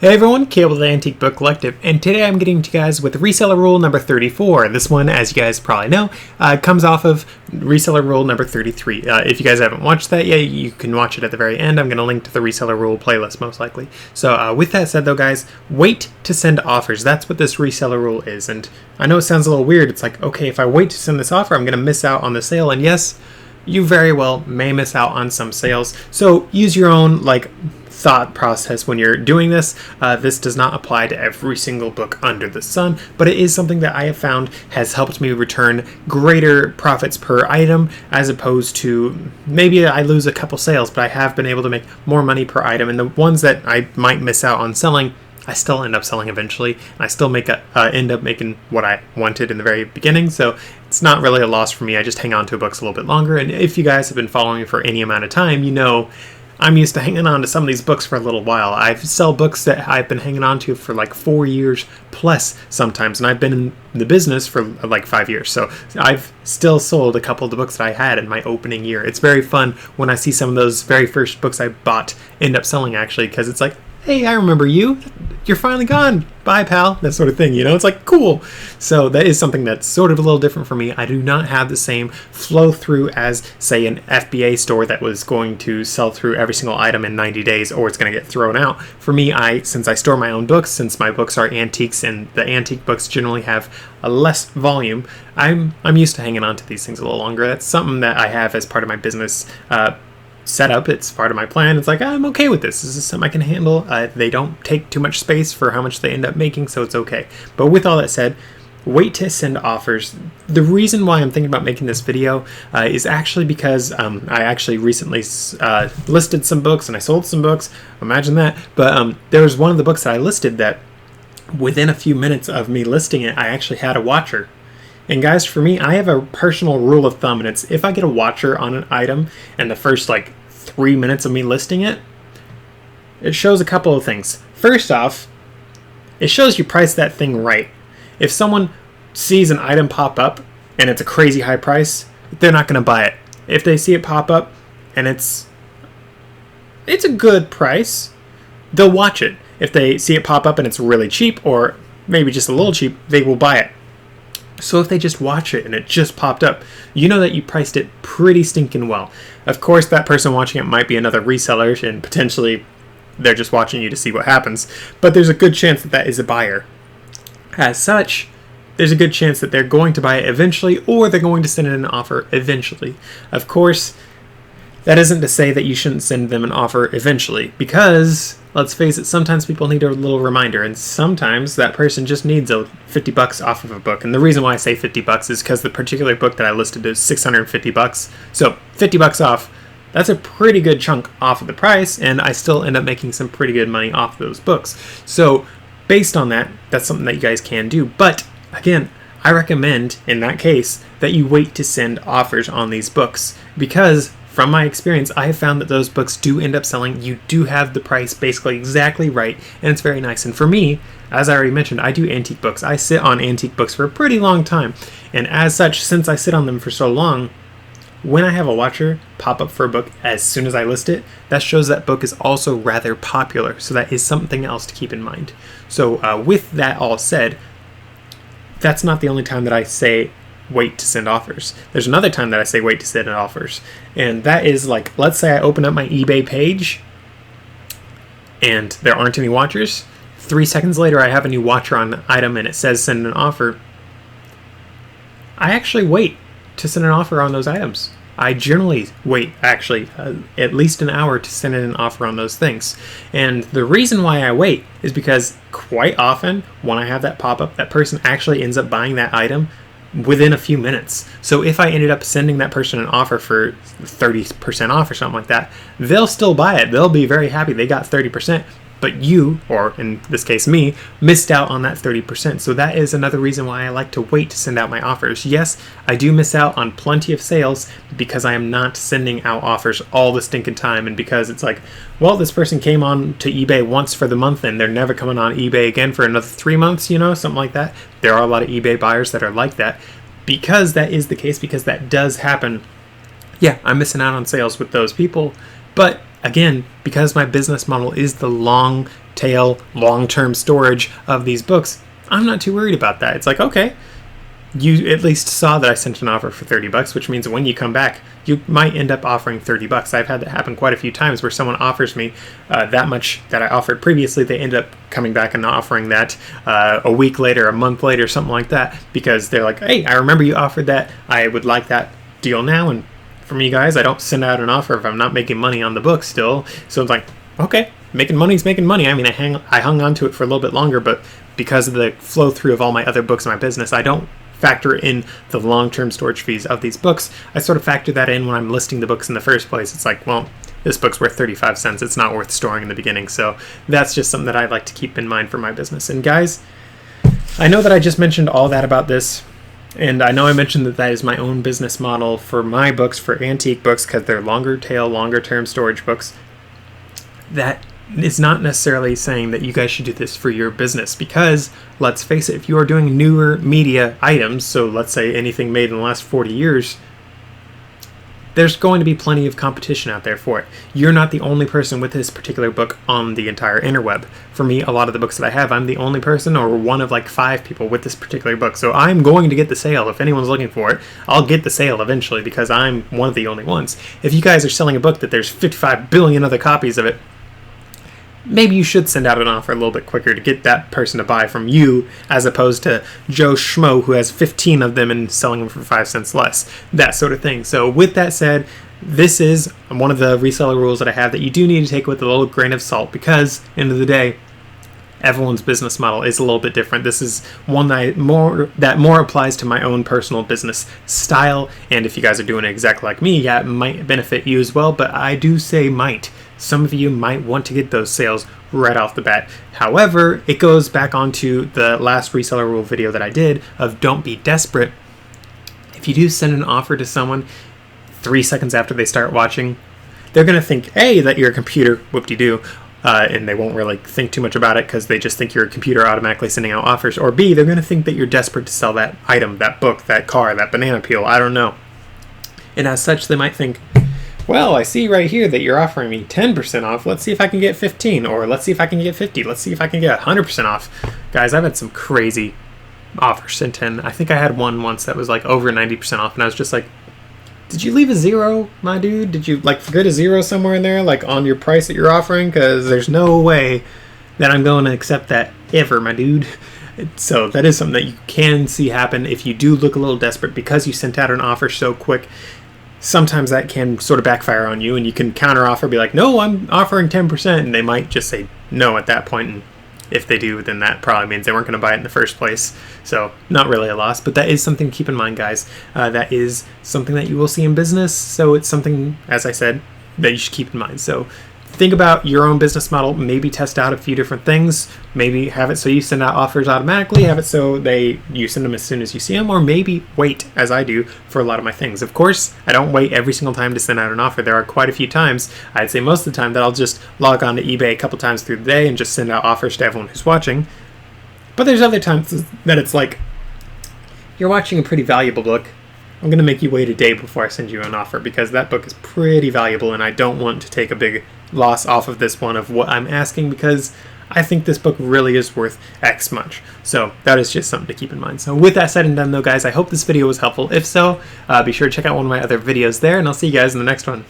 Hey everyone, Caleb with the Antique Book Collective, and today I'm getting to you guys with reseller rule number 34. This one, as you guys probably know, comes off of reseller rule number 33. If you guys haven't watched that yet, you can watch it at the very end. I'm going to link to the reseller rule playlist most likely. So with that said though guys, wait to send offers. That's what this reseller rule is, and I know it sounds a little weird. It's like, okay, if I wait to send this offer, I'm going to miss out on the sale, and yes, you very well may miss out on some sales. So use your own thought process when you're doing this. This does not apply to every single book under the sun, but it is something that I have found has helped me return greater profits per item, as opposed to maybe I lose a couple sales, but I have been able to make more money per item, and the ones that I might miss out on selling, I still end up selling eventually, and I still end up making what I wanted in the very beginning. So it's not really a loss for me. I just hang on to books a little bit longer, and if you guys have been following me for any amount of time, you know I'm used to hanging on to some of these books for a little while. I sell books that I've been hanging on to for 4 years plus sometimes, and I've been in the business for 5 years. So I've still sold a couple of the books that I had in my opening year. It's very fun when I see some of those very first books I bought end up selling, actually, because it's like, hey, I remember you. You're finally gone. Bye, pal. That sort of thing, It's cool. So that is something that's sort of a little different for me. I do not have the same flow through as, say, an FBA store that was going to sell through every single item in 90 days or it's going to get thrown out. For me, since I store my own books, since my books are antiques and the antique books generally have a less volume, I'm used to hanging on to these things a little longer. That's something that I have as part of my business setup. It's part of my plan. It's like, I'm okay with this. This is something I can handle. They don't take too much space for how much they end up making, so it's okay. But with all that said, wait to send offers. The reason why I'm thinking about making this video is actually because I actually recently listed some books and I sold some books. Imagine that. But there was one of the books that I listed that within a few minutes of me listing it, I actually had a watcher. And guys, for me, I have a personal rule of thumb, and it's if I get a watcher on an item and the first 3 minutes of me listing it, it shows a couple of things. First off, it shows you priced that thing right. If someone sees an item pop up and it's a crazy high price, they're not going to buy it. If they see it pop up and it's a good price, they'll watch it. If they see it pop up and it's really cheap or maybe just a little cheap, they will buy it. So if they just watch it and it just popped up, you know that you priced it pretty stinking well. Of course, that person watching it might be another reseller, and potentially they're just watching you to see what happens. But there's a good chance that that is a buyer. As such, there's a good chance that they're going to buy it eventually, or they're going to send in an offer eventually. Of course, that isn't to say that you shouldn't send them an offer eventually, because let's face it, sometimes people need a little reminder, and sometimes that person just needs $50 off of a book. And the reason why I say $50 is because the particular book that I listed is $650. So $50 off, that's a pretty good chunk off of the price, and I still end up making some pretty good money off those books. So based on that, that's something that you guys can do. But again, I recommend in that case that you wait to send offers on these books, because from my experience, I have found that those books do end up selling. You do have the price basically exactly right, and it's very nice. And for me, as I already mentioned, I do antique books. I sit on antique books for a pretty long time. And as such, since I sit on them for so long, when I have a watcher pop up for a book as soon as I list it, that shows that book is also rather popular. So that is something else to keep in mind. So with that all said, that's not the only time that I say wait to send offers. There's another time that I say wait to send offers, and that is let's say I open up my eBay page and there aren't any watchers. 3 seconds later, I have a new watcher on the item and it says send an offer. I actually wait to send an offer on those items. I generally wait at least an hour to send in an offer on those things. And the reason why I wait is because quite often when I have that pop up, that person actually ends up buying that item within a few minutes. So if I ended up sending that person an offer for 30% off or something like that, they'll still buy it. They'll be very happy they got 30%, but you, or in this case me, missed out on that 30%. So that is another reason why I like to wait to send out my offers. Yes, I do miss out on plenty of sales because I am not sending out offers all the stinking time, and because it's well, this person came on to eBay once for the month and they're never coming on eBay again for another 3 months, something like that. There are a lot of eBay buyers that are like that. Because that is the case, because that does happen, yeah, I'm missing out on sales with those people. But again, because my business model is the long tail, long-term storage of these books, I'm not too worried about that. It's like, okay, you at least saw that I sent an offer for $30, which means when you come back, you might end up offering $30. I've had that happen quite a few times where someone offers me that much that I offered previously. They end up coming back and offering that a week later, a month later, something like that, because they're like, hey, I remember you offered that. I would like that deal now. And for me, guys, I don't send out an offer if I'm not making money on the book still. So it's like, okay, making money's making money. I mean, I hung on to it for a little bit longer, but because of the flow through of all my other books in my business, I don't factor in the long-term storage fees of these books. I sort of factor that in when I'm listing the books in the first place. It's like, well, this book's worth 35 cents. It's not worth storing in the beginning. So that's just something that I like to keep in mind for my business. And guys, I know that I just mentioned all that about this, and I know I mentioned that that is my own business model for my books, for antique books, because they're longer tail, longer term storage books. That is not necessarily saying that you guys should do this for your business, because let's face it, if you are doing newer media items, so let's say anything made in the last 40 years, there's going to be plenty of competition out there for it. You're not the only person with this particular book on the entire interweb. For me, a lot of the books that I have, I'm the only person or one of like 5 people with this particular book. So I'm going to get the sale. If anyone's looking for it, I'll get the sale eventually because I'm one of the only ones. If you guys are selling a book that there's 55 billion other copies of it, maybe you should send out an offer a little bit quicker to get that person to buy from you, as opposed to Joe Schmo who has 15 of them and selling them for 5 cents less, that sort of thing. So with that said, this is one of the reseller rules that I have that you do need to take with a little grain of salt, because end of the day, everyone's business model is a little bit different. This is one that more applies to my own personal business style, and if you guys are doing it exactly like me, yeah, it might benefit you as well, but I do say might. Some of you might want to get those sales right off the bat. However, it goes back onto the last reseller rule video that I did of don't be desperate. If you do send an offer to someone 3 seconds after they start watching, they're going to think, A, that you're a computer, whoop-de-doo, and they won't really think too much about it because they just think you're a computer automatically sending out offers. Or B, they're going to think that you're desperate to sell that item, that book, that car, that banana peel, I don't know. And as such, they might think, well, I see right here that you're offering me 10% off. Let's see if I can get 15, or let's see if I can get 50. Let's see if I can get 100% off. Guys, I've had some crazy offers sent in. I think I had one once that was like over 90% off, and I was just like, did you leave a zero, my dude? Did you like forget a zero somewhere in there, like on your price that you're offering? Because there's no way that I'm going to accept that ever, my dude. So that is something that you can see happen if you do look a little desperate because you sent out an offer so quick. Sometimes that can sort of backfire on you, and you can counter offer, be like, no, I'm offering 10%, and they might just say no at that point, and if they do, then that probably means they weren't going to buy it in the first place. So not really a loss, but that is something to keep in mind, guys. That is something that you will see in business, so it's something, as I said, that you should keep in mind. So think about your own business model, maybe test out a few different things, maybe have it so you send out offers automatically, have it so you send them as soon as you see them, or maybe wait, as I do, for a lot of my things. Of course, I don't wait every single time to send out an offer. There are quite a few times, I'd say most of the time, that I'll just log on to eBay a couple times through the day and just send out offers to everyone who's watching. But there's other times that it's like, you're watching a pretty valuable book, I'm going to make you wait a day before I send you an offer, because that book is pretty valuable and I don't want to take a big loss off of this one of what I'm asking, because I think this book really is worth X much. So that is just something to keep in mind. So with that said and done though, guys, I hope this video was helpful. If so, be sure to check out one of my other videos there, and I'll see you guys in the next one.